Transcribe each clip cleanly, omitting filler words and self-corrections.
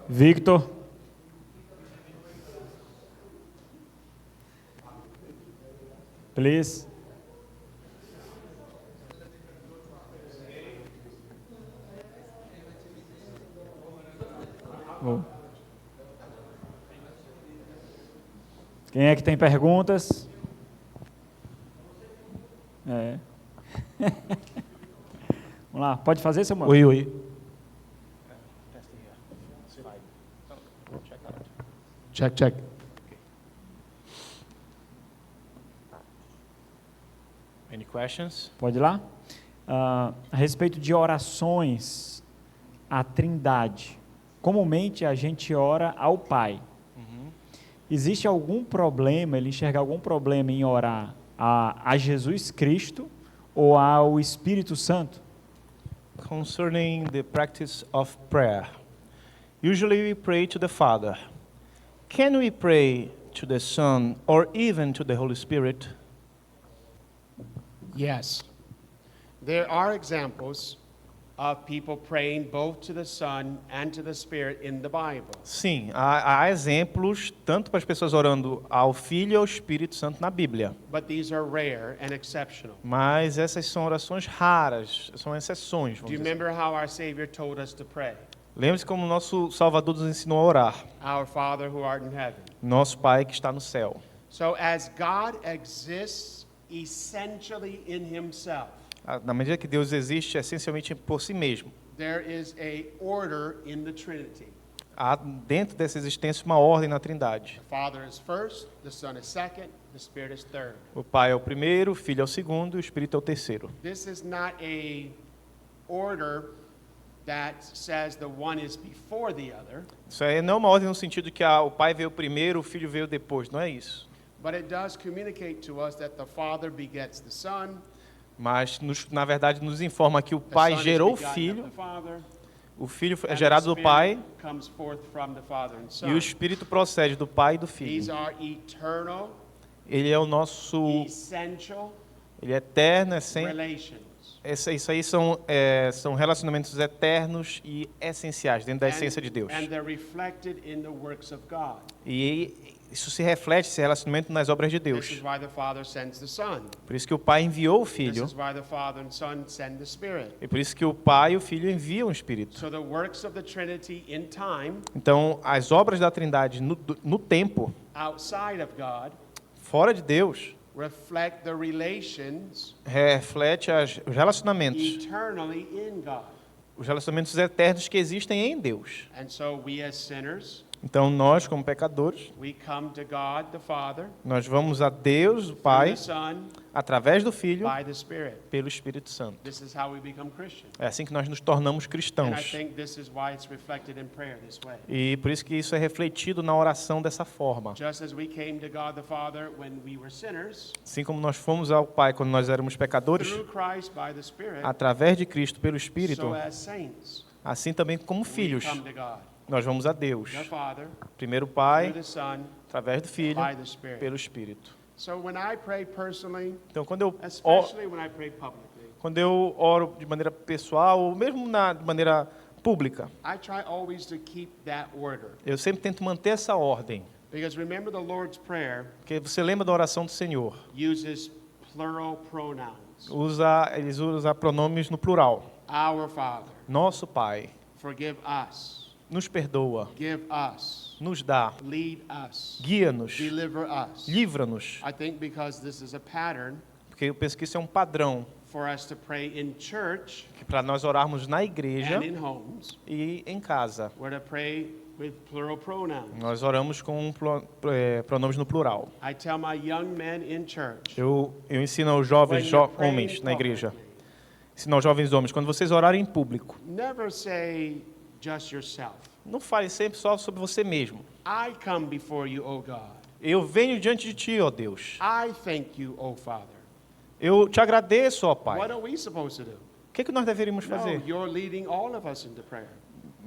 Victor. Please. Quem é que tem perguntas? Vamos lá, pode fazer, seu mano? Oi. Check. Any questions? Pode ir lá? A respeito de orações à Trindade. Comumente a gente ora ao Pai. Existe algum problema, ele enxerga algum problema em orar a Jesus Cristo ou ao Espírito Santo? Concerning the practice of prayer, usually we pray to the Father. Can we pray to the Son or even to the Holy Spirit? Yes. There are examples of people praying both to the Son and to the Spirit in the Bible. Sim, há exemplos tanto para as pessoas orando ao Filho e ao Espírito Santo na Bíblia. But these are rare and exceptional. Mas essas são orações raras, são exceções. Do you remember how our Savior told us to pray? Lembre-se como o nosso Salvador nos ensinou a orar. Our Father who art in heaven. Nosso Pai que está no céu. So as God exists essentially in himself, Na medida que Deus existe essencialmente por si mesmo, there is a order in the Trinity. há dentro dessa existência uma ordem na Trindade. The Father is first, the Son is second, the Spirit is third. O Pai é o primeiro, o Filho é o segundo e o Espírito é o terceiro. This is not a order that says the one is before the other, Isso aí não é uma ordem no sentido que o Pai veio primeiro, o Filho veio depois, não é isso. but it does communicate to us that the Father begets the Son, Mas, na verdade, nos informa que o the Pai Son is gerou o begotten of Filho, the Father, o Filho é and gerado the do Pai Spirit comes forth from the Father and e Son. o Espírito procede do Pai e do These Filho. are eternal, Ele é o nosso, essential ele é eterno, é sem. relations. Isso aí são relacionamentos eternos e essenciais dentro da essência de Deus. And they're reflected in the works of God. E isso se reflete, esse relacionamento, nas obras de This Deus. is why the Father sends the Son. Por isso que o Pai enviou o This Filho, is why the Father and Son send the Spirit. e por isso que o Pai e o Filho enviam o Espírito. So the works of the Trinity in time, Então, as obras da Trindade no tempo, outside of God, fora de Deus, reflect the relations reflete os relacionamentos, eternally in God. os relacionamentos eternos que existem em Deus. And so we as sinners, Então, nós, como pecadores, we come to God the Father, nós vamos a Deus, o through Pai, the Son, através do Filho, by the Spirit. pelo Espírito Santo. This is how we become Christians. É assim que nós nos tornamos And I cristãos. think this is why it's reflected in prayer this way. E por isso que isso é refletido na oração dessa forma. Just as we came to God the Father when we were sinners, Assim como nós fomos ao Pai quando nós éramos pecadores, through Christ by the Spirit, através de Cristo pelo Espírito, so as saints, assim também como we filhos, come to God. nós vamos a Deus. The Father, Primeiro o through Pai, the Son, através do Filho, by the Spirit. pelo Espírito. So when I pray personally, Então, quando eu especially when I pray publicly, oro de maneira pessoal, ou mesmo de maneira pública, I try always to keep that order. eu sempre tento manter essa ordem. Because remember the Lord's Prayer Porque você lembra da oração do Senhor. uses plural pronouns. Eles usam pronomes no plural. Our Father, Nosso Pai, forgive us, nos perdoa, give us, nos dá, lead us, guia-nos, deliver us. livra-nos. I think because this is a pattern Porque eu penso que isso é um padrão for us to pray in church que para nós orarmos na igreja and in homes, e em casa. we're to pray with plural pronouns. Nós oramos com pronomes no plural. I tell my young men in church, Eu ensino aos when jovens you're praying homens na igreja, publicly, ensino aos jovens homens, quando vocês orarem em público, never say just yourself. não fale sempre só sobre você mesmo. I come before you, O God. Eu venho diante de ti, ó Deus. I thank you, O Father. Eu te agradeço, ó Pai. What are we supposed to do? O que nós deveríamos No, fazer? you're leading all of us into prayer.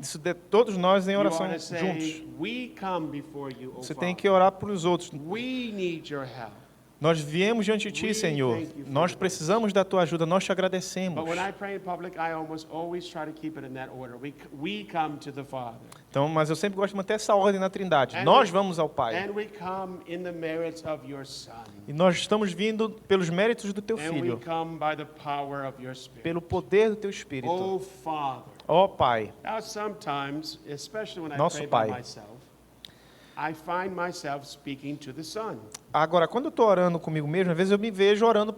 Isso de todos nós em You oração ought to say, juntos. we come before you, O Você Father. tem que orar para os outros. We need your help. Nós viemos diante de Ti, We Senhor. thank you for Nós your precisamos da Tua ajuda, nós te But agradecemos. when I pray in public, I almost always try to keep it in that order. We come to the Father. Então, mas eu sempre gosto de manter essa ordem na Trindade. And Nós we- vamos ao Pai. And we come in the merits of your Son. E nós estamos vindo pelos méritos do Teu And we Filho, come by the power of your Spirit. pelo poder do Teu Espírito. Oh, Father. Ó Pai, Now, sometimes, especially when I Nosso pray Pai. by myself, I find myself speaking to the Son agora, quando eu estou orando comigo mesmo, às vezes eu me vejo orando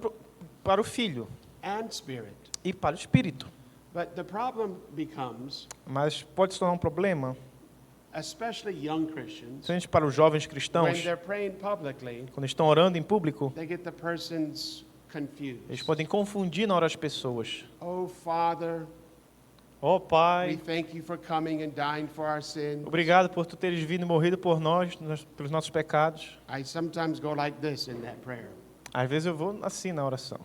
para o Filho and Spirit. e para o Espírito. But the problem becomes, Mas pode se tornar um problema, especially young Christians, principalmente para os jovens when cristãos, they're praying publicly, quando estão orando em público, they get the persons eles confused. podem confundir na hora as pessoas. Oh, Father, Ó we Pai, thank you for coming and dying for our sins. obrigado por tu teres vindo e morrido por nós, pelos nossos pecados. I sometimes go like this in that prayer. Às vezes eu vou assim na oração.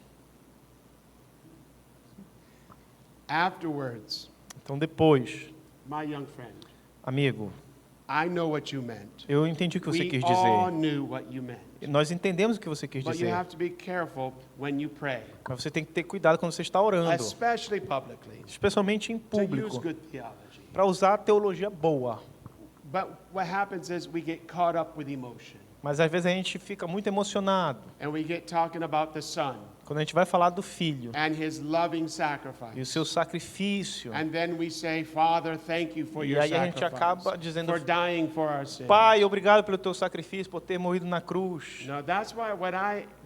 Afterwards, Então depois, my young friend, amigo, I know what you meant. eu entendi o que você We quis all dizer. knew what you meant. Nós entendemos o que você quis But you dizer. have to be careful when you pray, Mas você tem que ter cuidado quando você está orando, especially publicly, especialmente em to use público, good theology. para usar a teologia boa. But what happens is we get caught up with emotion, Mas às vezes a gente fica muito emocionado and we get talking about the Son quando a gente vai falar do Filho and His loving e o sacrifice. seu sacrifício. And then we say, Father, thank you for E your aí a gente acaba sacrifice, dizendo, for dying for our sins. Pai, obrigado pelo teu sacrifício, por ter morrido na cruz. No, that's why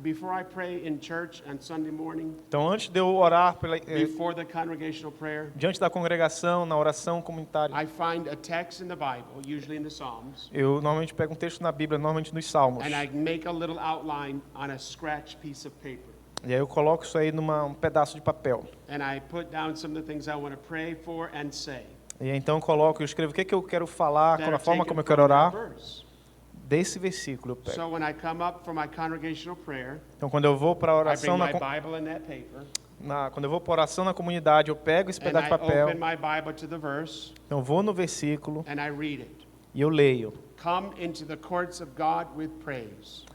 before I pray in church on Sunday morning, Então, antes de eu orar before the congregational prayer, diante da congregação, na oração comunitária, I find a text in the Bible, usually in the Psalms, eu normalmente pego um texto na Bíblia, normalmente nos Salmos. and I make a little outline on a scratch piece of paper. E aí eu coloco isso aí num pedaço de papel. And I put down some of the things I want to pray for and say. E aí, então eu escrevo o que eu quero falar, that qual a are forma taken como eu from quero that orar. verse. Desse versículo eu pego. So when I come up for my congregational prayer, Então quando eu vou para a I bring oração my Bible and that paper, quando eu vou para a oração na comunidade, eu pego esse and pedaço de I papel, open my Bible to the verse, então eu vou no versículo and I read it. e eu leio. Come into the courts of God with praise.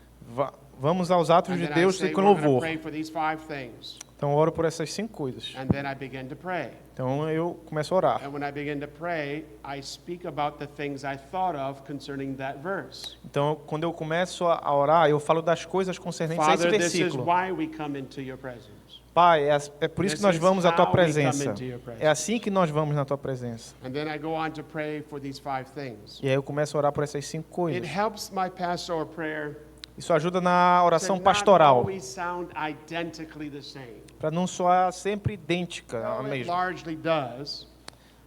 Vamos aos atos And de then I Deus say, com we're going to louvor. pray for these 5 things. Então eu oro por essas 5 coisas. And then I begin to pray. Então eu começo a orar. And when I begin to pray, I speak about the things I thought of concerning that verse. Então quando eu começo a orar, eu falo das coisas concernentes a esse Father, this is versículo. why we come into your presence. Pai, é por isso que This nós is vamos à tua how we come presença. into your presence. É assim que nós vamos na tua presença. And then I go on to pray for these 5 things. E aí eu começo a orar por essas 5 It coisas. helps my pastoral prayer Isso ajuda na to oração not pastoral, always sound identically the same. para não soar sempre idêntica a Though it mesma. largely does,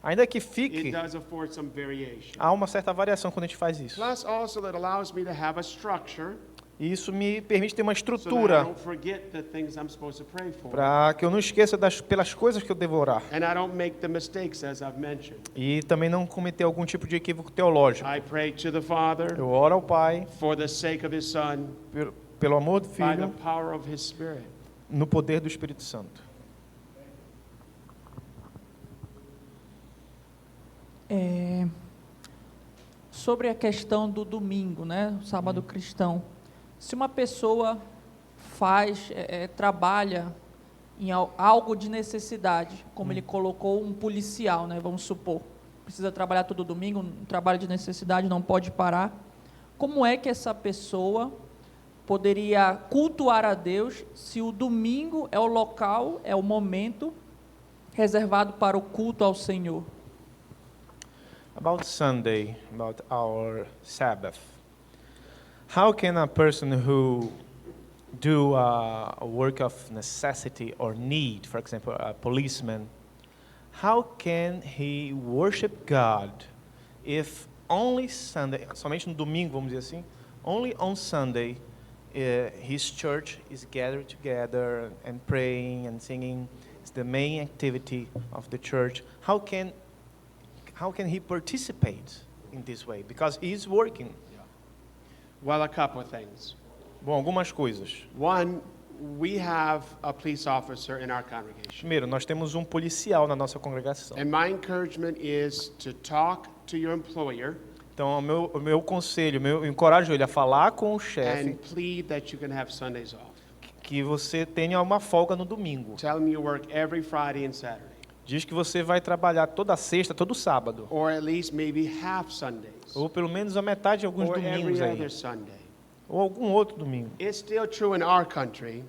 Ainda que it fique, does afford some variation. há uma certa variação quando a gente faz isso. Plus, also, it allows me to have a structure E isso me permite ter uma so that I estrutura don't forget the things I'm supposed to pray for. para que eu não esqueça pelas coisas que eu devo orar. And I don't make the mistakes as I've mentioned. E também não cometer algum tipo de equívoco teológico. I pray to the Father Eu oro ao Pai, for the sake of His Son pelo amor do by the Filho, power of His Spirit. no poder do Espírito Santo. Sobre a questão do domingo, né, o sábado cristão. Se uma pessoa trabalha em algo de necessidade, como ele colocou um policial, né, vamos supor, precisa trabalhar todo domingo, um trabalho de necessidade, não pode parar. Como é que essa pessoa poderia cultuar a Deus se o domingo é o local, é o momento reservado para o culto ao Senhor? About Sunday, about our Sabbath. How can a person who do a work of necessity or need, for example, a policeman, how can he worship God if only Sunday, somente no domingo, vamos dizer assim, only on Sunday, his church is gathered together and praying and singing. It's the main activity of the church. How can he participate in this way? Because he's working. Well, a couple of things. Bom, algumas coisas. One, we have a police officer in our congregation. Primeiro, nós temos um policial na nossa congregação. And my encouragement is to talk to your employer Então, o meu conselho, eu encorajo ele a falar com o chefe and plead that you can have Sundays off. que você tenha uma folga no domingo. Tell him you work every Friday and Saturday, Diz que você vai trabalhar toda sexta, todo sábado. or at least maybe half Sundays, Ou pelo menos a metade de alguns or every domingos aí. other Sunday. Ou algum outro domingo. It's still true in our country.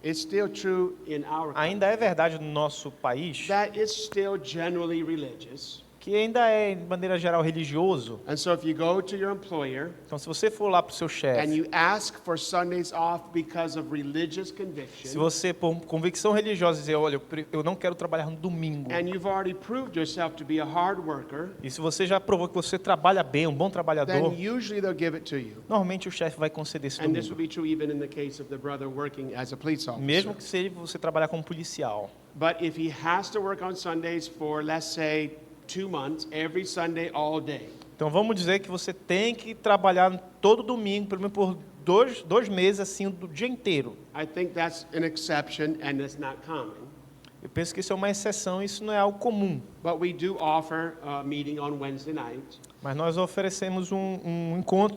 It's still true in our country Ainda é verdade no nosso país that it's still generally religious. que ainda é, de maneira geral, religioso. And so if you go to your employer Então, se você for lá para o seu and chefe, you ask for Sundays off because of religious se conviction, você, por convicção religiosa, dizer, olha, eu não quero trabalhar no domingo, and you've already proved yourself to be a hard worker, e se você já provou que você trabalha bem, um bom trabalhador, then usually they'll give it to you. normalmente o chefe vai conceder esse And this will domingo. be true even in the case of the brother working as a police officer. Mesmo que seja você trabalhar como policial. But if he has to work on Sundays for, let's say, 2 months, every Sunday, all day, Então, vamos dizer que você tem que trabalhar todo domingo, pelo menos por dois meses, assim, do dia inteiro. I think that's an exception and it's not common. Eu penso que isso é uma exceção, isso não é algo comum. But we do offer a meeting on Wednesday night, Mas nós oferecemos um encontro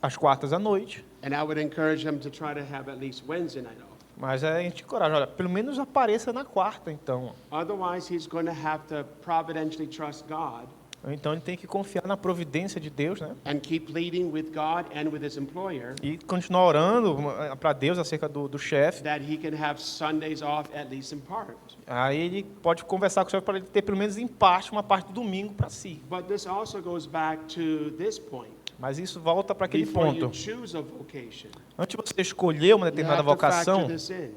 às quartas à noite. and I would encourage him to try to have at least Wednesday night off. Mas a gente encoraja, olha, pelo menos apareça na quarta, então. Otherwise, he's going to have to providentially trust God Então ele tem que confiar na providência de Deus, né? and keep pleading with God and with his employer E continuar orando para Deus acerca do chefe. that he can have Sundays off at least in part. Aí ele pode conversar com o chefe para ele ter pelo menos em parte, uma parte do domingo para si. But this also goes back to this point. Mas isso volta para aquele Before you ponto. choose a vocation, Antes de você escolher uma you determinada have to factor vocação, this in.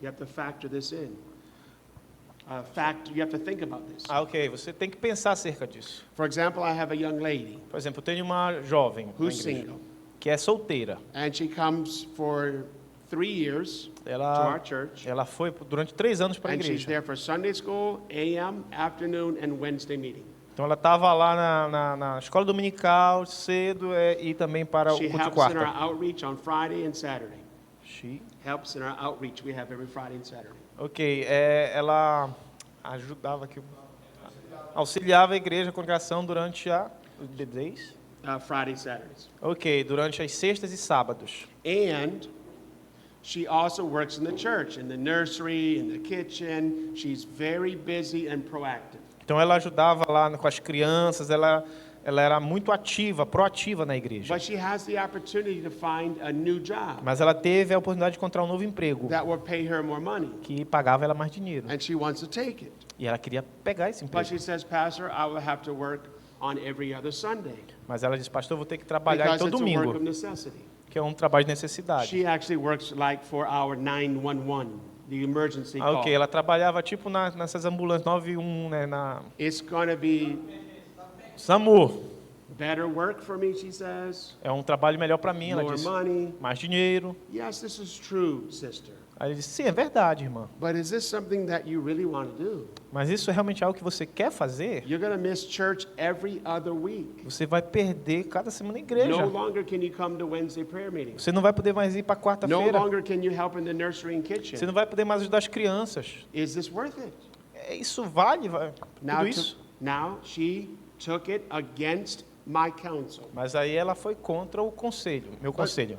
You have to factor this in. You have to think about this. ok, você tem que pensar acerca disso. For example, I have a young lady Por exemplo, eu tenho uma jovem na who's igreja, single, que é solteira. and she comes for 3 years to Ela, our church, ela foi durante 3 anos para a and she's igreja. there for Sunday school, AM, afternoon, and Wednesday meeting. Então ela estava lá na escola dominical cedo e também para o She culto de helps in our quarta. outreach on Friday and Saturday. She- Helps in our outreach we have every Friday and Saturday. Ok, ela ajudava aqui, auxiliava a igreja, a congregação durante os days. Friday, Saturdays. Ok, durante as sextas e sábados. And she also works in the church, in the nursery, in the kitchen. She's very busy and proactive. Então ela ajudava lá com as crianças, ela era muito ativa, proativa na igreja. But she has the opportunity to find a new job Mas ela teve a oportunidade de encontrar um novo emprego that will pay her more money, que pagava ela mais dinheiro. and she wants to take it. E ela queria pegar esse But emprego. she says, Pastor, I will have to work on every other Sunday Mas ela disse, pastor, eu vou ter que trabalhar because todo it's a work of domingo, necessity. que é um trabalho de necessidade. She actually works like for our 911, the emergency call. Ok, ela trabalhava tipo nessas ambulâncias 91, né, na It's going to be SAMU. better work for me, she says. É um trabalho melhor para mim, ela More disse. money. Mais dinheiro. Yes, this is true, sister. Aí ele disse, sim, é verdade, irmã. But is this something that you really want to do? Mas isso é realmente algo que você quer fazer? You're going to miss church every other week. Você vai perder cada semana na No igreja. longer can you come to Wednesday prayer meetings. Você não vai poder mais ir para No quarta-feira. longer can you help in the nursery and Você kitchen. não vai poder mais ajudar as crianças. Is this worth it? Isso vale? Now, Tudo isso? now she took it against my counsel. Mas aí ela foi contra o conselho, meu conselho.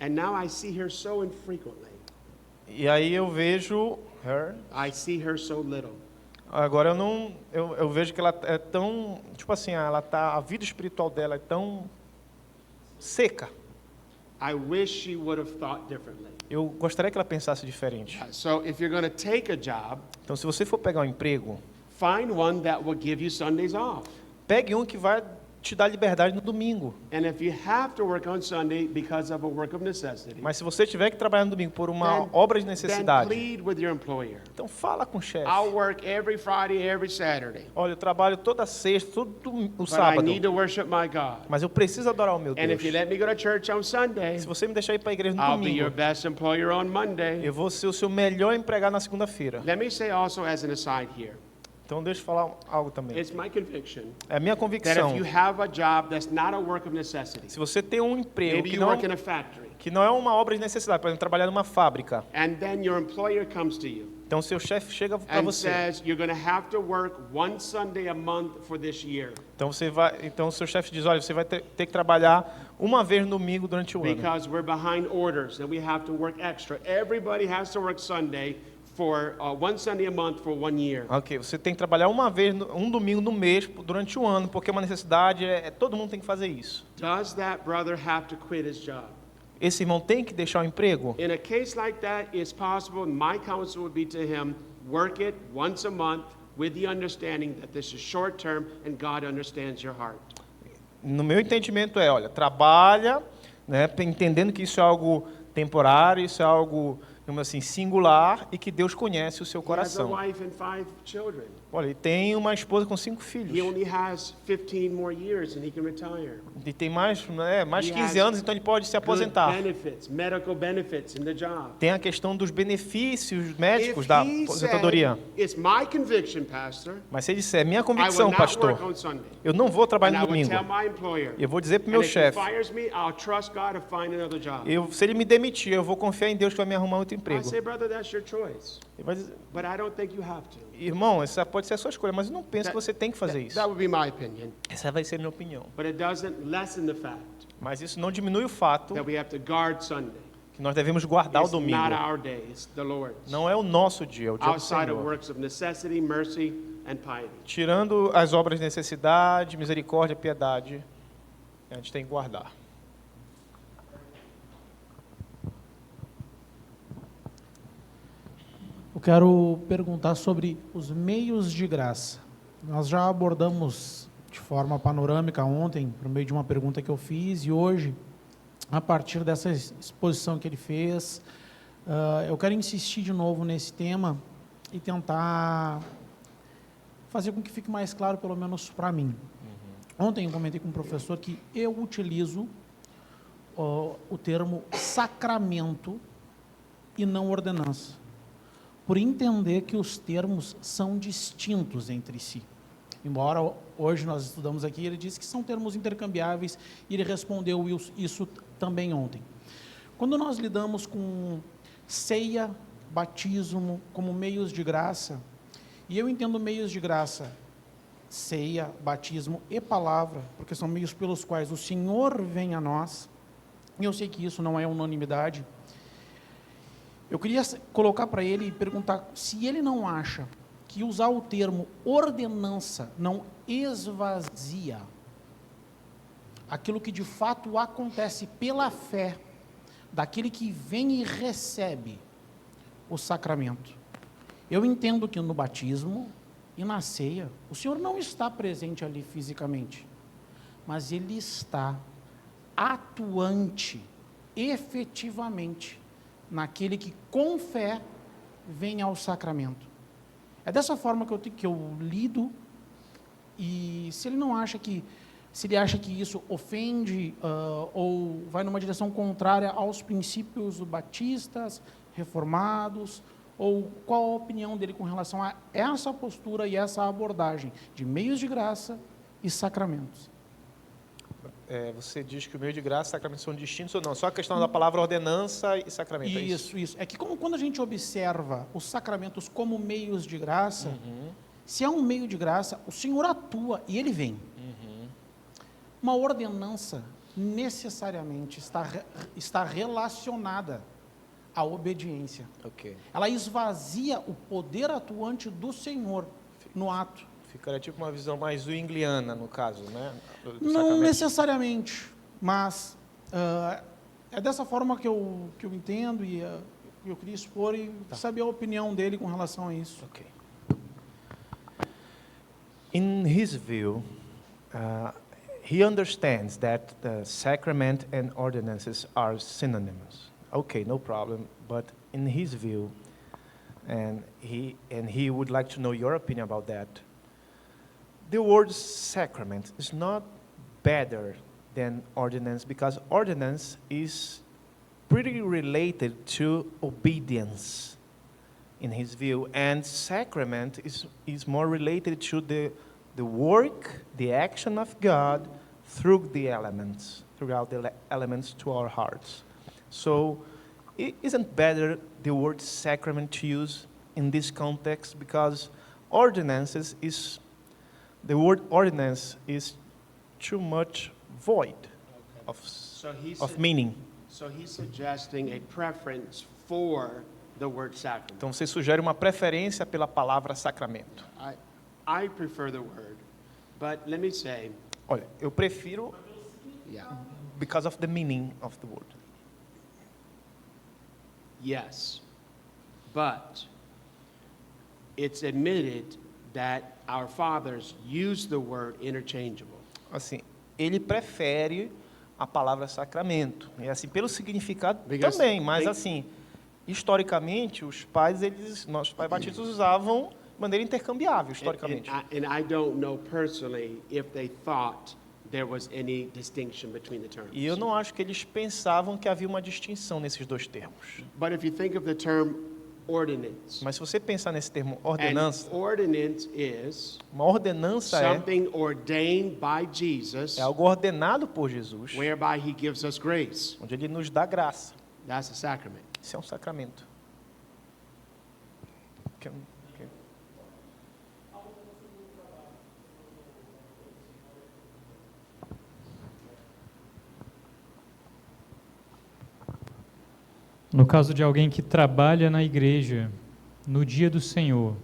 And now I see her so infrequently. E aí eu vejo I see her so little. agora eu vejo que ela é tão, tipo assim, a vida espiritual dela é tão seca. I wish she would have thought differently. Eu gostaria que ela pensasse diferente. So if you're going to take a job, Então, se você for pegar um emprego, find one that will give you Sundays off. pegue um que vai te dar liberdade no domingo. And if you have to work on Sunday because of a work of necessity, Mas se você tiver que trabalhar no domingo por uma then, obra de then necessidade, plead with your employer. então fala com o chefe. I'll work every Friday, every Saturday, Olha, eu trabalho toda sexta, todo o but I sábado, need to worship my God. mas eu preciso adorar o meu And Deus. if you let me go to church on Sunday, Se você me deixar ir para a igreja no I'll be your domingo, best employer on Monday. eu vou ser o seu melhor empregado na segunda-feira. Let me say also as an aside here, Então deixa eu falar algo também. It's my conviction É a minha that convicção. if you have a job that's not a work of necessity, Se você tem um emprego maybe you work in a factory, que não é uma obra de necessidade, por exemplo, trabalhar numa fábrica. and then your employer comes to you Então seu chefe chega para and você. says you're going to have to work one Sunday a month for this year Então seu chefe diz, olha, você vai ter que trabalhar uma vez no domingo durante o ano. because we're behind orders and we have to work extra. Everybody has to work Sunday for one Sunday a month for 1 year. Ok, você tem que trabalhar uma vez, um domingo no mês durante o ano, porque é uma necessidade, todo mundo tem que fazer isso. Does that brother have to quit his job? Esse irmão tem que deixar o emprego? In a case like that, it's possible. My counsel would be to him, work it once a month with the understanding that this is short term and God understands your heart. No meu entendimento olha, trabalha, né, entendendo que isso é algo temporário, isso é algo, digamos assim, singular e que Deus conhece o seu He has a coração. wife and 5 children. Olha, ele tem uma esposa com 5 He filhos. only has 15 more years and he can retire. E tem mais He 15 has anos, então ele pode se Good aposentar. benefits, medical benefits in the job. Tem a questão dos benefícios médicos If da he aposentadoria. said, it's my conviction, Pastor, Mas se ele disser, minha I will convicção, not work pastor, on Sunday. eu não vou And trabalhar I no will domingo. tell my employer, Eu vou dizer para o and meu if he chefe, fires me, I'll trust God to find another job. se ele me demitir, eu vou confiar em Deus que vai me arrumar outro I emprego. say, brother, that's your choice. Ele vai dizer, But I don't think you have to. irmão, essa pode ser a sua escolha, mas eu não penso que você tem que fazer isso. That would be my opinion. Essa vai ser a minha opinião. But it doesn't lessen the fact Mas isso não diminui o fato that we have to guard Sunday. que nós devemos guardar o It's domingo. not our day, it's the Lord's. Não é o nosso dia, é o dia do Outside of Senhor. works of necessity, mercy, and piety. Tirando as obras de necessidade, misericórdia, piedade, a gente tem que guardar. Eu quero perguntar sobre os meios de graça. Nós já abordamos de forma panorâmica ontem, por meio de uma pergunta que eu fiz, e hoje, a partir dessa exposição que ele fez, eu quero insistir de novo nesse tema e tentar fazer com que fique mais claro, pelo menos para mim. Ontem eu comentei com um professor que eu utilizo o termo sacramento e não ordenança, por entender que os termos são distintos entre si. Embora hoje nós estudamos aqui, ele disse que são termos intercambiáveis, e ele respondeu isso também ontem. Quando nós lidamos com ceia, batismo, como meios de graça, e eu entendo meios de graça, ceia, batismo e palavra, porque são meios pelos quais o Senhor vem a nós, e eu sei que isso não é unanimidade. Eu queria colocar para ele e perguntar se ele não acha que usar o termo ordenança não esvazia aquilo que de fato acontece pela fé daquele que vem e recebe o sacramento. Eu entendo que no batismo e na ceia, o Senhor não está presente ali fisicamente, mas Ele está atuante, efetivamente, naquele que com fé vem ao sacramento. É dessa forma que eu lido, e se ele não acha que, se ele acha que isso ofende ou vai numa direção contrária aos princípios batistas, reformados, ou qual a opinião dele com relação a essa postura e essa abordagem de meios de graça e sacramentos. Você diz que o meio de graça e sacramentos são distintos ou não? Só a questão da palavra ordenança e sacramento, é isso? Isso. É que quando a gente observa os sacramentos como meios de graça, se é um meio de graça, o Senhor atua e Ele vem. Uma ordenança necessariamente está relacionada à obediência. Ok. Ela esvazia o poder atuante do Senhor no ato. Ficaria tipo uma visão mais zwingliana, no caso, né? do Não sacramento. necessariamente, mas é dessa forma que eu entendo, e eu queria expor e saber a opinião dele com relação a isso. Okay. In his view, he understands that the sacrament and ordinances are synonymous. Okay, no problem. But in his view, and he would like to know your opinion about that. The word sacrament is not better than ordinance, because ordinance is pretty related to obedience. in his view, and sacrament is more related to the work, the action of God throughout the elements to our hearts. So, isn't better the word sacrament to use in this context, because the word ordinance is too much void of meaning. So he's suggesting a preference for the word sacrament. Então você sugere uma preferência pela palavra sacramento. I prefer the word, but let me say, Olha, eu prefiro yeah, because of the meaning of the word. yes, but it's admitted that our fathers use the word interchangeable. Assim, ele prefere a palavra sacramento. E assim, pelo significado Because também, mas they- assim, historicamente, nossos pais batistas usavam de maneira intercambiável, historicamente. And I don't know personally if they thought there was any distinction between the terms. E eu não acho que eles pensavam que havia uma distinção nesses dois termos. But if you think of the term ordinance, Mas se você pensar nesse termo and ordenança, ordinance is uma ordenança something ordained by Jesus, é algo ordenado por Jesus, whereby he gives us grace. onde ele nos dá graça. That's a sacrament. Isso é um sacramento. Que- No caso de alguém que trabalha na igreja no dia do Senhor,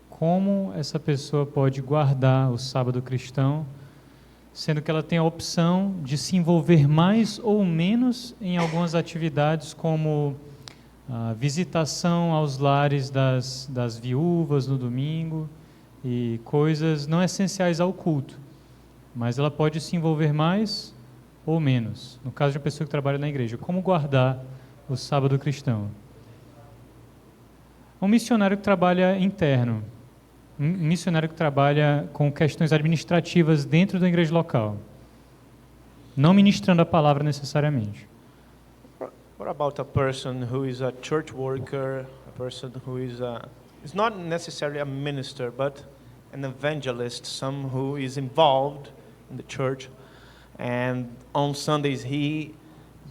como essa pessoa pode guardar o sábado cristão, sendo que ela tem a opção de se envolver mais ou menos em algumas atividades como a visitação aos lares das viúvas no domingo e coisas não essenciais ao culto, mas ela pode se envolver mais ou menos, no caso de uma pessoa que trabalha na igreja. Como guardar o sábado cristão? Um missionário que trabalha interno, um missionário que trabalha com questões administrativas dentro da igreja local, não ministrando a palavra necessariamente. What about a person who is a church worker, a person who is not necessarily a minister, but an evangelist, some who is involved in the church, and on Sundays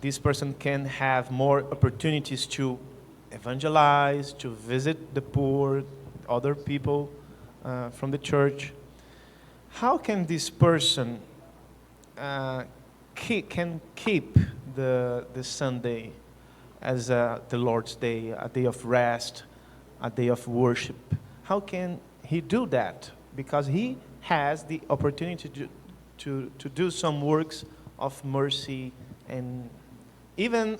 this person can have more opportunities to evangelize, to visit the poor, other people from the church. How can this person keep the Sunday as the Lord's Day, a day of rest, a day of worship? How can he do that? Because he has the opportunity to do some works of mercy, and even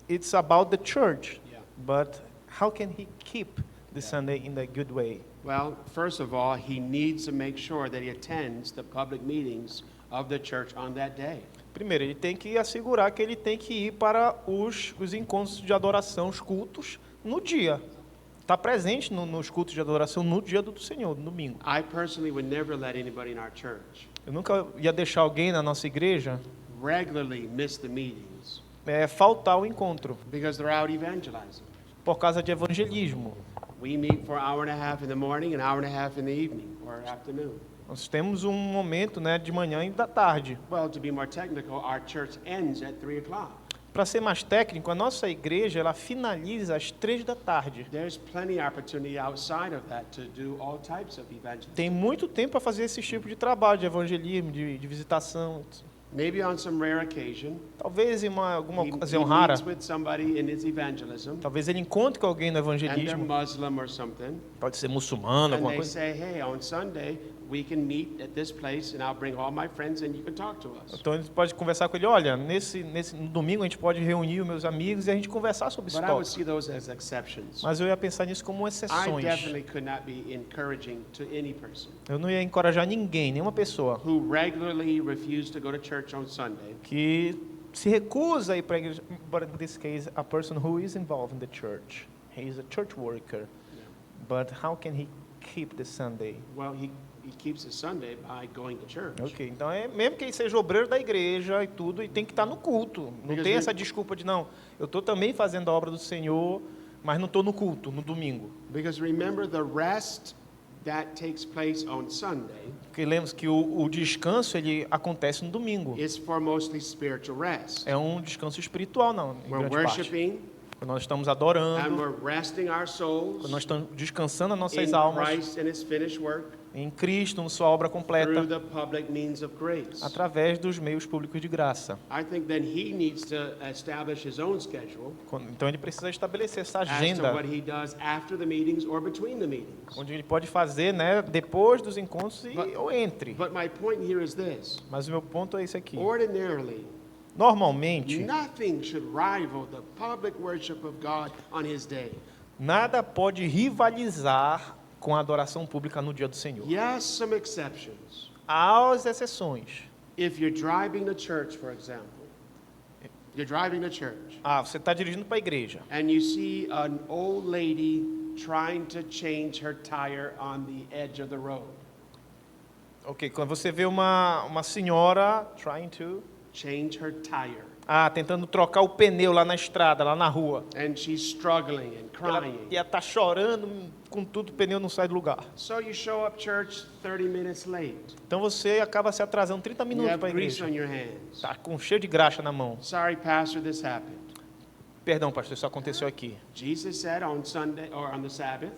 it's about the church, Yeah. but how can he keep the Sunday in a good way? Well, first of all, he needs to make sure that he attends the public meetings of the church on that day. Primeiro, ele tem que assegurar que ele tem que ir para os encontros de adoração, os cultos, no dia. Está presente nos cultos de adoração no dia do Senhor, no domingo. I personally would never let anybody in our church Eu nunca ia deixar alguém na nossa igreja regularly miss the meetings faltar ao encontro, because they're out evangelizing. por causa de evangelismo. We meet for an hour and a half in the morning, an hour and a half in the evening or afternoon. Nós temos um momento, né, de manhã e da tarde. Well, to be more technical, our church ends at 3 o'clock. Para ser mais técnico, a nossa igreja ela finaliza às 3 da tarde. There's plenty of opportunity outside of that to do all types of evangelism. Tem muito tempo para fazer esse tipo de trabalho, de evangelismo, de visitação. Maybe on some rare occasion, Talvez em alguma he ocasião rara, meets with somebody in his evangelism, talvez ele encontre com alguém no and they're evangelismo, Muslim or something, pode ser muçulmano, and alguma they coisa. say, hey, on Sunday, we can meet at this place, and I'll bring all my friends, and you can talk to us. Então ele pode conversar com ele, olha, no domingo a gente pode reunir os meus amigos e a gente conversar sobre esse But I would tópico. see those as exceptions. Mas eu ia pensar nisso como I exceções. definitely could not be encouraging to any person Eu não ia encorajar ninguém, nenhuma pessoa who regularly refused to go to church on Sunday que se recusa a ir para a igreja. But in this case, a person who is involved in the church, he is a church worker. But how can he keep the Sunday? Well, he keeps his Sunday by going to church. Ok, então mesmo que ele seja obreiro da igreja e tudo, e tem que estar no culto. Não Because tem we- essa desculpa de não, eu estou também fazendo a obra do Senhor, mas não estou no culto, no domingo. Because remember, the rest that takes place on Sunday Porque lembre-se que o descanso ele acontece no domingo. is for mostly spiritual rest. É um descanso espiritual, não, em We're grande parte. worshiping Quando nós estamos and adorando, we're resting our souls quando nós estamos descansando as nossas in almas Christ and His finished work em Cristo, na sua obra through completa, the public means of grace. através dos meios públicos de graça. I think then he needs to establish his own schedule Então ele precisa estabelecer essa as to agenda, what he does after the meetings or between the meetings. onde ele pode fazer, né, depois dos encontros But- ou entre. But my point here is this. Mas o meu ponto é esse aqui. Ordinarily, Normalmente, nothing should rival the public worship of God on His day. nada pode rivalizar com a adoração pública no dia do Senhor. Yes, some exceptions. Há as exceções. If you're driving to church, for example, you're driving to church Você está dirigindo para a igreja. and you see an old lady trying to change her tire on the edge of the road. Ok, quando você vê uma senhora Change her tire. tentando trocar o pneu lá na estrada, lá na rua. And she's struggling and crying. E ela está chorando com tudo, o pneu não sai do lugar. So you show up church 30 minutes late. Então você acaba se atrasando 30 You minutos have para a grease igreja. on your hands. Tá com cheio de graxa na mão. Sorry, Pastor, this happened. Perdão, pastor, isso aconteceu aqui. Jesus said on Sunday or on the Sabbath,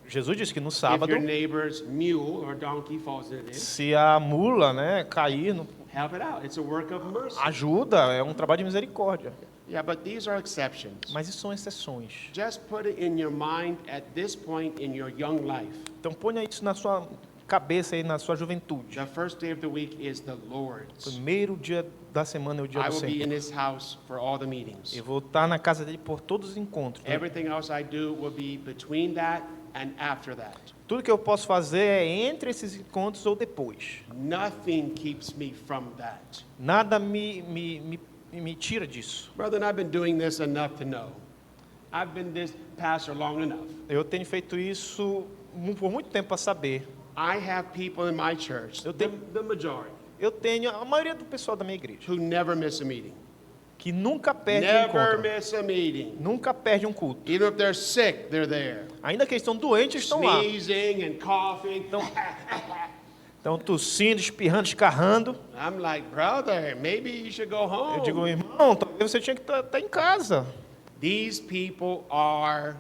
Jesus disse que no if sábado, your neighbor's mule or donkey falls into it, se a mula, né, cair, help it out. It's a work of mercy. ajuda, é um trabalho de misericórdia. Yeah, but these are exceptions. Mas isso são exceções. Just put it in your mind at this point in your young life. Então ponha isso na sua cabeça aí, na sua juventude. The first day of the week is the Lord's. Primeiro dia da semana é o dia I do will be in Senhor. His house for all the meetings. Eu vou estar na casa dele por todos os encontros. Né? Everything else I do will be between that and after that. Tudo que eu posso fazer é entre esses encontros ou depois. Nothing keeps me from that. Nada me tira disso. Brother, I've been doing this enough to know. I've been this pastor long enough. Eu tenho feito isso por muito tempo para saber. I have people in my church, Eu tenho- the majority, Eu tenho a maioria do pessoal da minha igreja who never miss a meeting. que nunca perde um Never encontro. miss a meeting. Nunca perde um culto. Even if they're sick, they're there. Ainda que eles estão doentes, estão lá. Sneezing and coughing. Estão tossindo, espirrando, escarrando. I'm like, brother, maybe you should go home. Eu digo, irmão, talvez você tinha que estar em casa. These people are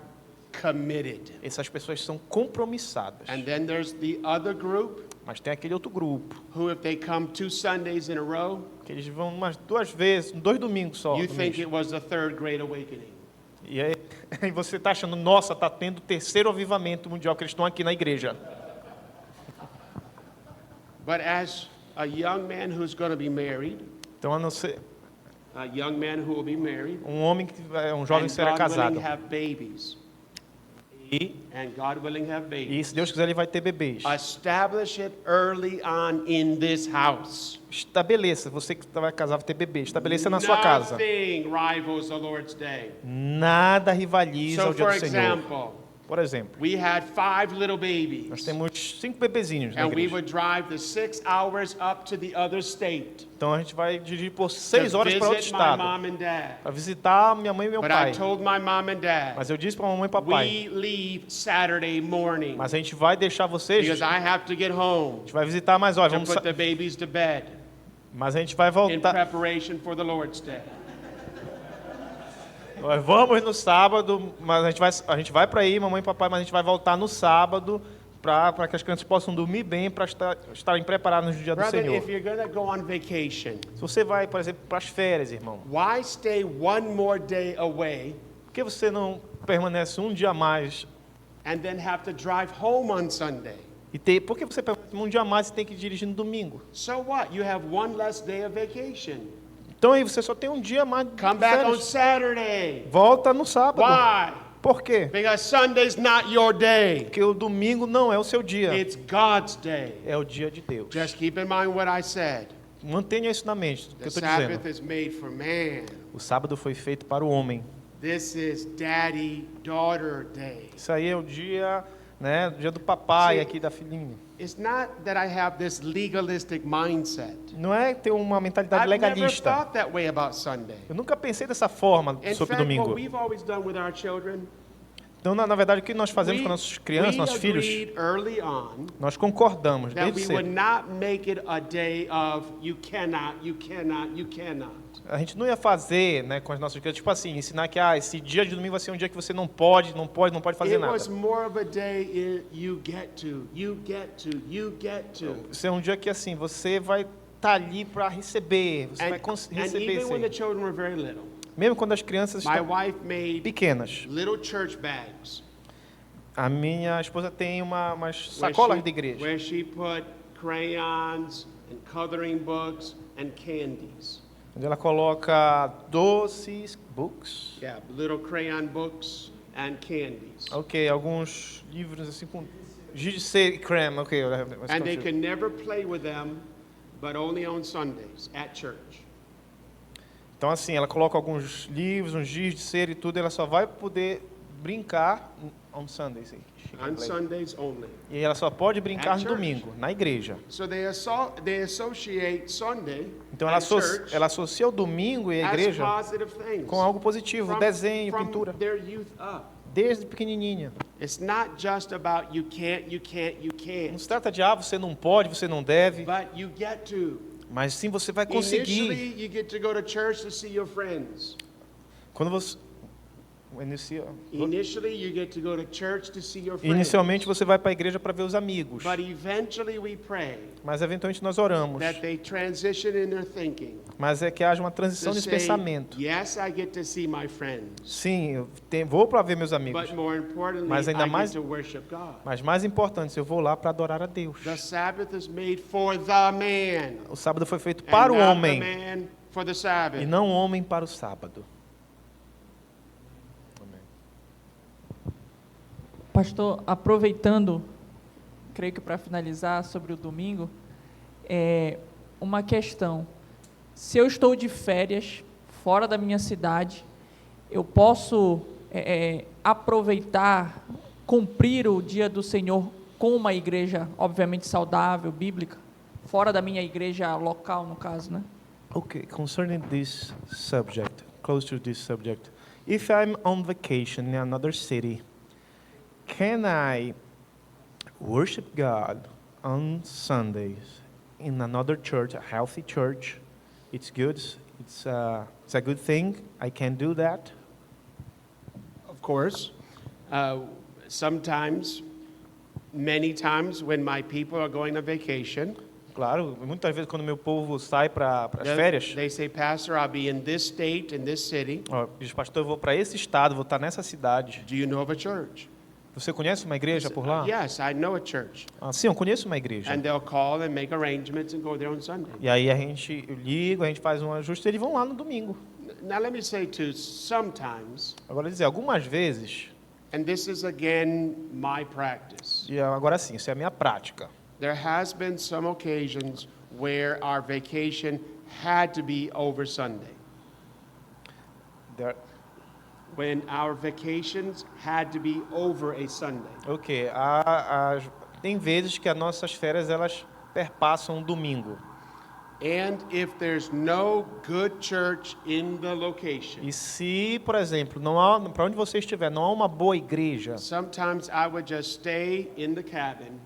committed. Essas pessoas são compromissadas. And then there's the other group Mas tem aquele outro grupo, who, if they come 2 Sundays in a row, que eles vão umas 2 vezes, 2 domingos só. you no think mês. it was the third great awakening. E aí e você está achando, nossa, está tendo o terceiro avivamento mundial que eles estão aqui na igreja. But as a young man who's going to be married, Então, a não ser a young man who will be married, um jovem and será God casado. willing have babies, E God willing have babies, se Deus quiser, ele vai ter bebês. establish it early on in this house. Estabeleça, você que vai casar vai ter bebê, estabeleça na sua casa. Nothing rivals the Lord's day. Nada rivaliza So, o dia for do Senhor. example, Por exemplo, we had 5 little nós babies, temos 5 bebezinhos na and we igreja. would drive the 6 hours up to the other state Então a gente vai dirigir por 6 to horas para outro visit my estado, mom and dad. para visitar minha mãe e meu But pai. I told my mom and dad, Mas eu disse para a mamãe e papai, we leave Saturday morning mas a gente vai deixar vocês, because a I have to get home gente vai visitar mais, olha, to vamos, put the babies to bed mas a gente vai in voltar, preparation for the Lord's day. nós vamos no sábado, mas a gente vai para aí, mamãe e papai, mas a gente vai voltar no sábado para que as crianças possam dormir bem, para estarem preparadas no dia do Brother, Senhor. if you're going to go on vacation, Se você vai, por exemplo, para as férias, irmão, why stay one more day away por que você não permanece um dia a mais and then have to drive home on Sunday? por que você permanece um dia a mais e tem que dirigir no domingo? So what? You have one less day of vacation. Então aí você só tem um dia a mais de Come back on férias. Saturday. Volta no sábado. Why? Por quê? Because Sunday's not your day. Porque o domingo não é o seu dia, It's God's day. é o dia de Deus. Just keep in mind what I said. Mantenha isso na mente, o que The eu estou Sabbath dizendo. is made for man. O sábado foi feito para o homem. This is daddy-daughter day. Isso aí é o dia, né, o dia do papai Sim. aqui da filhinha. It's not that I have this legalistic mindset. Não é ter uma mentalidade I've never legalista. thought that way about Sunday. Eu nunca pensei dessa forma In sobre fact, domingo. what we've always done with our children, Então, na verdade, o que nós fazemos We- com nossas crianças, we nossos filhos, agreed early on nós concordamos that desde we would cedo. not make it a day of you cannot, you cannot, you cannot. A gente não ia fazer, né, com as nossas crianças, tipo assim, ensinar que esse dia de domingo vai ser um dia que você não pode fazer It nada. was more of a day you get to, you get to, you get to. Isso é um dia que assim, você vai estar ali para receber, você vai And receber even isso when the aí. children were very little, Mesmo quando as crianças my estão wife made pequenas. little church bags. A minha esposa tem umas where sacolas she- de igreja. Where she put crayons and coloring books and candies. Onde ela coloca doces, books. Yeah, little crayon books and candies. Ok, alguns livros assim com giz de cera e creme, ok. And they can never play with them, but only on Sundays at church. Então assim, ela coloca alguns livros, uns giz de cera e tudo, ela só vai poder brincar on Sundays. On Sundays only. E ela só pode brincar At no church. domingo, na igreja. So they associate Sunday Então ela, and church ela associa o domingo e a as igreja positive things. com algo positivo, desenho, from pintura, their youth up. desde pequenininha. It's not just about you can't, you can't, you Não can't, se trata de você não pode, você não deve, but you get to. mas sim você vai conseguir. Initially, you get to go to church to see your friends. Quando você Initially, you get to go to church to see your friends. Inicialmente você vai para a igreja para ver os amigos, But eventually, we pray mas eventualmente nós oramos. that they transition in their thinking. Mas é que haja uma transição To nesse say, pensamento. yes, I get to see my friends, Sim, eu vou para ver meus amigos, but more importantly, Mas ainda I mais- get to worship God. mas mais importante, eu vou lá para adorar a Deus. The Sabbath is made for the man, O sábado foi feito and para o not the homem man for the Sabbath. e não o homem para o sábado. Pastor, aproveitando, creio que para finalizar sobre o domingo, uma questão. Se eu estou de férias fora da minha cidade, eu posso aproveitar, cumprir o dia do Senhor com uma igreja, obviamente saudável, bíblica, fora da minha igreja local, no caso, né? Okay, concerning this subject, close to this subject, if I'm on vacation in another city, can I worship God on Sundays in another church, a healthy church? It's good. It's a good thing. I can do that. Of course, sometimes, many times, when my people are going on vacation, Claro, muitas vezes quando meu povo sai para as férias, they say, Pastor, I'll be in this state, in this city. ó, diz, pastor, eu vou para esse estado, vou estar nessa cidade. Do you know of a church? Você conhece uma igreja por lá? Yes, I know a church. Ah, sim, eu conheço uma igreja. And they'll call and make arrangements and go there on Sunday. E aí eu ligo, a gente faz um ajuste e eles vão lá no domingo. Now let me say too, sometimes, Agora dizer, algumas vezes, and this is again my practice, e agora sim, isso é a minha prática. there has been some occasions where our vacation had to be over Sunday. There- When our vacations had to be over a Sunday. Ok, tem vezes que as nossas férias elas perpassam um domingo. And if there's no good church in the location, E se, por exemplo, não há, para onde você estiver, não há uma boa igreja, sometimes I would just stay in the cabin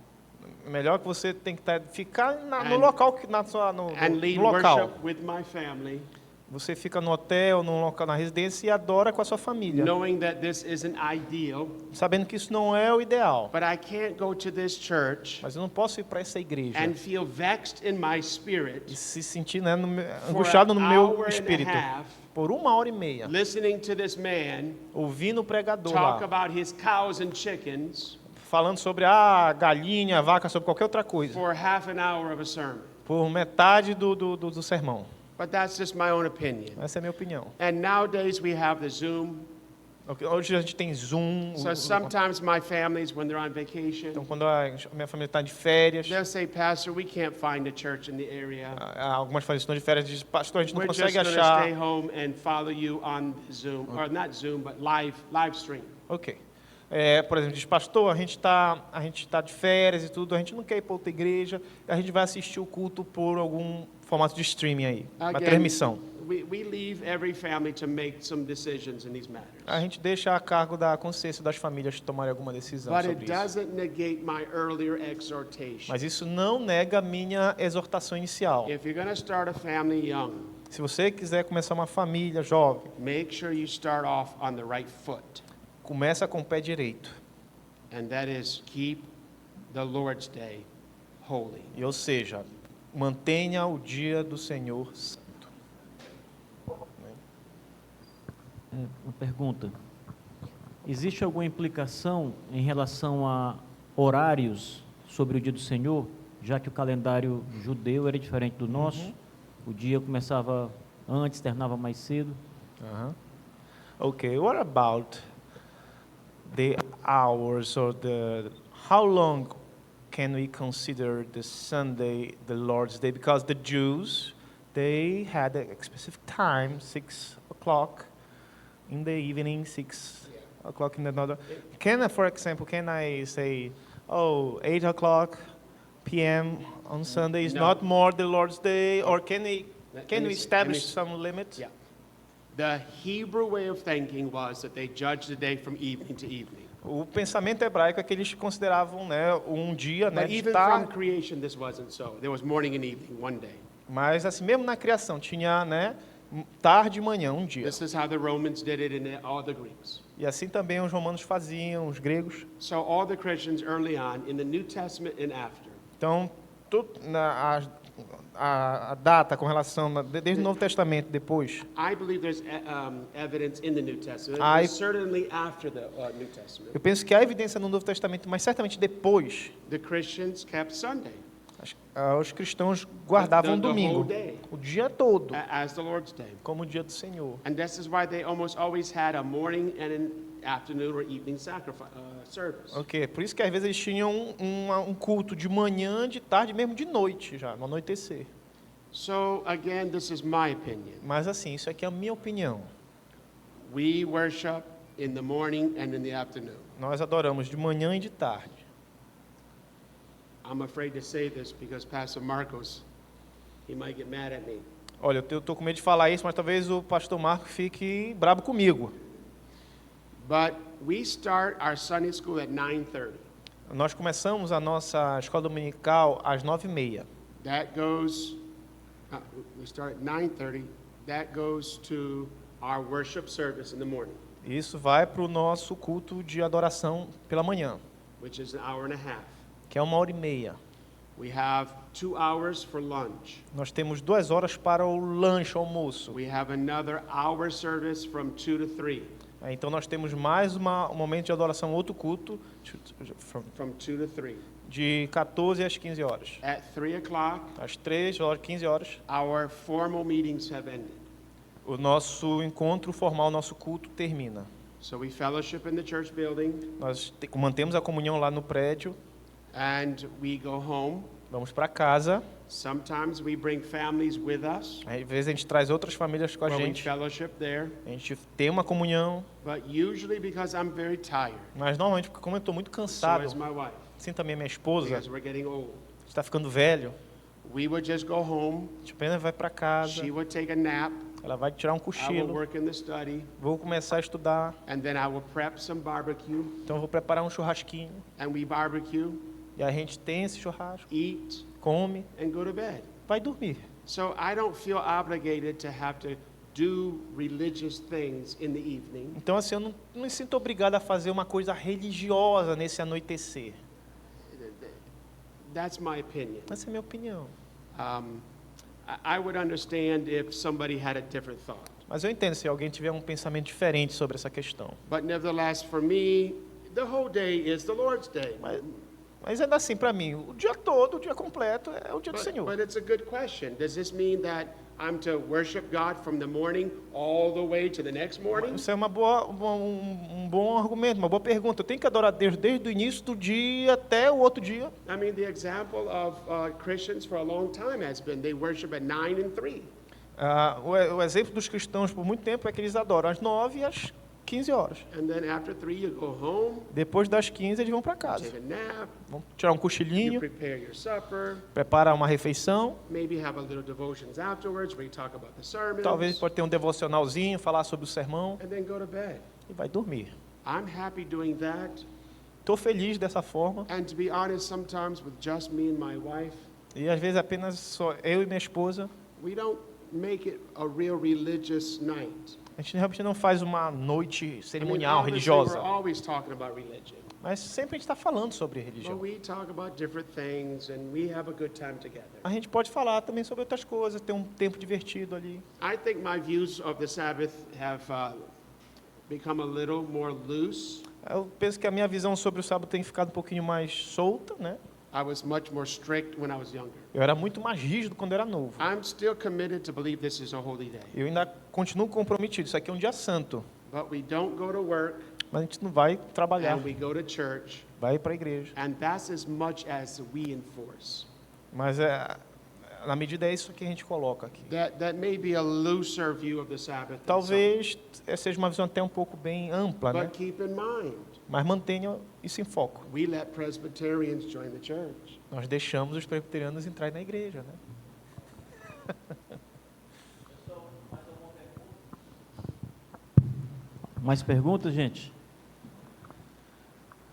melhor que você tem que ficar no And- local no and lead local. worship with my family, Você fica no hotel, no local, na residência e adora com a sua família, knowing that this isn't ideal, sabendo que isso não é o ideal. but I can't go to this church Mas eu não posso ir para essa igreja and feel vexed in my e spirit se sentir, né, for angustiado an no meu hour and a espírito half por 1h30, listening to this man ouvindo o pregador talk lá, about his cows and chickens falando sobre a galinha, a vaca, sobre qualquer outra coisa, for half an hour of a sermon. por metade do sermão. But that's just my own opinion. Essa é a minha opinião. And nowadays we have the Zoom. Hoje a gente tem Zoom. So sometimes my families, when they're on vacation, Então, quando a minha família está de férias, they'll say, Pastor, we can't find a church in the area. algumas famílias estão de férias e dizem, pastor, a gente não We're just consegue going to stay achar. home and follow you on Zoom, or not Zoom, but live stream. Ok. Por exemplo, diz, pastor, a gente tá de férias e tudo, a gente não quer ir para outra igreja, a gente vai assistir o culto por algum formato de streaming aí, uma transmissão. We leave every family to make some decisions in these matters. A gente deixa a cargo da consciência das famílias tomarem alguma decisão But sobre it isso. doesn't negate my earlier exhortation. Mas isso não nega a minha exortação inicial. If you're going to start a family young, Se você quiser começar uma família jovem, make sure you start off on the right foot. começa com o pé direito. And that is keep the Lord's Day holy. Ou seja, mantenha o dia do Senhor santo. Uma pergunta. Existe alguma implicação em relação a horários sobre o dia do Senhor, já que o calendário judeu era diferente do nosso? O dia começava antes, terminava mais cedo. Okay, what about the hours or the how long can we consider the Sunday the Lord's Day? Because the Jews, they had a specific time, 6 o'clock in the evening, 6 o'clock in another. For example, can I say, 8 o'clock p.m. on Sunday is No. not more the Lord's Day, or can we Let can me we see- establish let me- some limit? Yeah. The Hebrew way of thinking was that they judged the day from evening to evening. O pensamento hebraico é que eles consideravam, né, um dia, né, But de even from tarde, creation, this wasn't so. There was morning and evening one day. mas assim mesmo na criação tinha, né, tarde e manhã, um dia. This is how the Romans did it and all the Greeks. E assim também os romanos faziam, os gregos. So all the Christians early on, in the New Testament and after, Então, a data com relação, desde o Novo Testamento, depois, I believe there's evidence in the New Testament, I- and certainly after the New Testament. eu penso que há evidência no Novo Testamento, mas certamente depois, The Christians kept Sunday os cristãos guardavam o the whole domingo, day o dia todo, as the Lord's Day. como o dia do Senhor. And this is why they almost always had a morning and an afternoon or evening service. Ok, por isso que às vezes eles tinham um culto de manhã, de tarde, mesmo de noite já, no anoitecer. So again, this is my opinion. Mas assim, isso aqui é a minha opinião. We worship in the morning and in the afternoon. Nós adoramos de manhã e de tarde. I'm afraid to say this because Pastor Marcos, he might get mad at me. Olha, eu estou com medo de falar isso, mas talvez o pastor Marco fique brabo comigo. But we start our Sunday school at 9:30. Nós começamos a nossa escola dominical às 9h30. That goes, we start at 9:30. That goes to our worship service in the morning, Isso vai para o nosso culto de adoração pela manhã, which is an hour and a half. que é 1h30. We have 2 hours for lunch. Nós temos 2 horas para o lanche, almoço. We have another hour service from 2 to 3. Então nós temos mais um momento de adoração, outro culto, From 2 to 3. de 14 às 15 horas. At 3 o'clock, Às 3 horas, 15 horas, our formal meetings have ended. o nosso encontro formal, nosso culto termina. So we fellowship in the church building Nós mantemos a comunhão lá no prédio, and we go home. vamos para casa. Sometimes we bring families with us Às vezes a gente traz outras famílias com a where we gente. fellowship there. A gente tem uma comunhão, But usually because I'm very tired, mas normalmente, como eu estou muito so cansado, is my wife, assim também minha esposa, because we're getting old. está ficando velho, We would just go home. a gente apenas vai para casa, She would take a nap. ela vai tirar um I will cochilo, work in the study, vou começar a estudar, and then I will prep some barbecue, então eu vou preparar um churrasquinho, and we barbecue, e a gente tem esse churrasco, eat, come, and go to bed. vai dormir. So I don't feel obligated to have to do religious things in the evening. Então assim, eu não me sinto obrigado a fazer uma coisa religiosa nesse anoitecer. That's my opinion. Essa é a minha opinião. I would understand if somebody had a different thought. Mas eu entendo se alguém tiver um pensamento diferente sobre essa questão. But nevertheless, for me, the whole day is the Lord's day. Mas ainda assim, para mim, o dia todo, o dia completo, é o dia do Senhor. But it's a good question. Does this mean that I'm to worship God from the morning all the way to the next morning? Isso é um bom argumento, uma boa pergunta. Eu tenho que adorar Deus desde o início do dia até o outro dia. I mean, the example of Christians for a long time has been they worship at 9 and 3. O exemplo dos cristãos por muito tempo é que eles adoram às 9 e às 15 horas. And then after 3, you go home, Depois das 15, eles vão para casa. take a nap, Vão tirar um you cochilinho, prepare your supper, preparar uma refeição. maybe have a little devotions afterwards where you talk about the sermons, Talvez pode ter um devocionalzinho, falar sobre o sermão and then go to bed. e vai dormir. I'm happy doing that. Estou feliz dessa forma. And to be honest, sometimes with just me and my wife, E às vezes apenas só eu e minha esposa. we don't make it a real religious night. A gente realmente não faz uma noite I mean, cerimonial, obviously, religiosa. we're always talking about religion. Mas sempre a gente está falando sobre But religião. we talk about different things and we have a good time together. A gente pode falar também sobre outras coisas, ter um tempo divertido ali. I think my views of the Sabbath have become a little more loose. Eu penso que a minha visão sobre o sábado tem ficado um pouquinho mais solta, né? I was much more strict when I was younger. Eu era muito mais rígido quando era novo. I'm still committed to believe this is a holy day. Eu ainda continuo comprometido. Isso aqui é um dia santo. But we don't go to work Mas a gente não vai trabalhar, and we go to church, vai para a igreja. and that's as much as we enforce. Mas na medida é isso que a gente coloca aqui. That may be a looser view of the Sabbath. than Talvez seja uma visão até um pouco bem ampla, some. né? But keep in mind, Mas mantenha isso em foco. we let Presbyterians join the church. Nós deixamos os presbiterianos entrar na igreja, né? Mais perguntas, gente?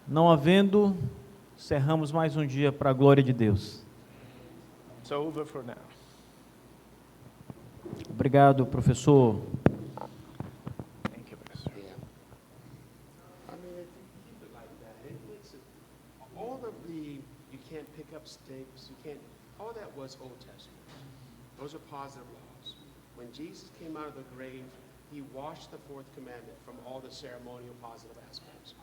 Não havendo, cerramos mais um dia para a glória de Deus. It's over for now. Obrigado, professor. Thank you, Pastor. Yeah. I mean, if you keep it like that, it makes it, all of the, you can't pick up sticks, you can't, all that was Old Testament. Those are positive laws. When Jesus came out of the grave, he washed the fourth commandment from all the ceremonial positive aspects.